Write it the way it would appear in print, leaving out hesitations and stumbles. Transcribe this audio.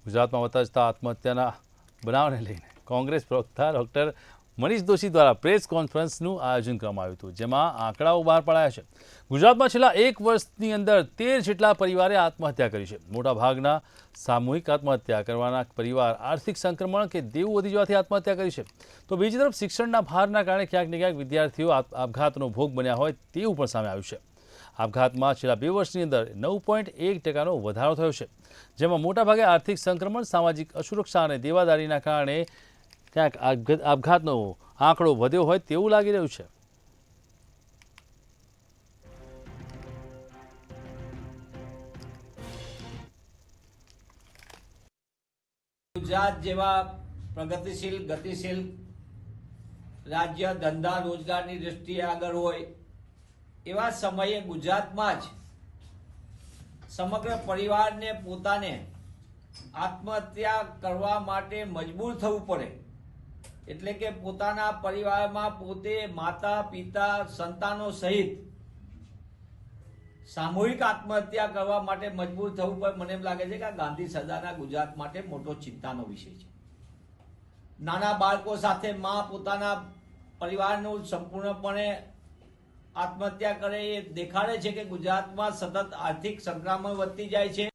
ગુજરાતમાં વધતા આત્મહત્યાના બનાવને લઈને કોંગ્રેસ પ્રવક્તા ડૉક્ટર મનીષ દોશી દ્વારા પ્રેસ કોન્ફરન્સનું આયોજન કરવામાં આવ્યું હતું, જેમાં આંકડાઓ બહાર પડાયા છે। ગુજરાતમાં છેલ્લા 1 વર્ષની અંદર 13 જેટલા પરિવારે આત્મહત્યા કરી છે। મોટાભાગના સામૂહિક આત્મહત્યા કરવાના પરિવાર આર્થિક સંક્રમણ કે દેવું વધી જવાથી આત્મહત્યા કરી છે, તો બીજી તરફ શિક્ષણના ભારના કારણે ક્યાંક ને ક્યાંક વિદ્યાર્થીઓ આપઘાતનો ભોગ બન્યા હોય તેવું પણ સામે આવ્યું છે। આપઘાતમાં છેલ્લા 2 વર્ષની અંદર 9.1%નો વધારો થયો છે, જેમાં મોટાભાગે આર્થિક સંક્રમણ, સામાજિક અસુરક્ષા અને દેવાદારીના કારણે ક્યાંક આપઘાતનો આંકડો વધ્યો હોય તેવું લાગી રહ્યું છે। ગુજરાત જેવા પ્રગતિશીલ ગતિશીલ રાજ્ય ધંધા રોજગારની દ્રષ્ટિએ આગળ હોય એવા સમયે ગુજરાતમાં જ સમગ્ર પરિવારને પોતાને આત્મહત્યા કરવા માટે મજબૂર થવું પડે, એટલે કે પોતાના પરિવારમાં પોતે માતા પિતા સંતાનો સહિત સામૂહિક આત્મહત્યા કરવા માટે મજબૂર થવું પડે। મને એમ લાગે છે કે આ ગાંધી સદાના ગુજરાત માટે મોટો ચિંતાનો વિષય છે। નાના બાળકો સાથે મા પોતાના પરિવારનું સંપૂર્ણપણે આત્મહત્યા કરે એ દેખાડે છે કે ગુજરાતમાં સતત આર્થિક સંક્રમણ વધતી જાય છે।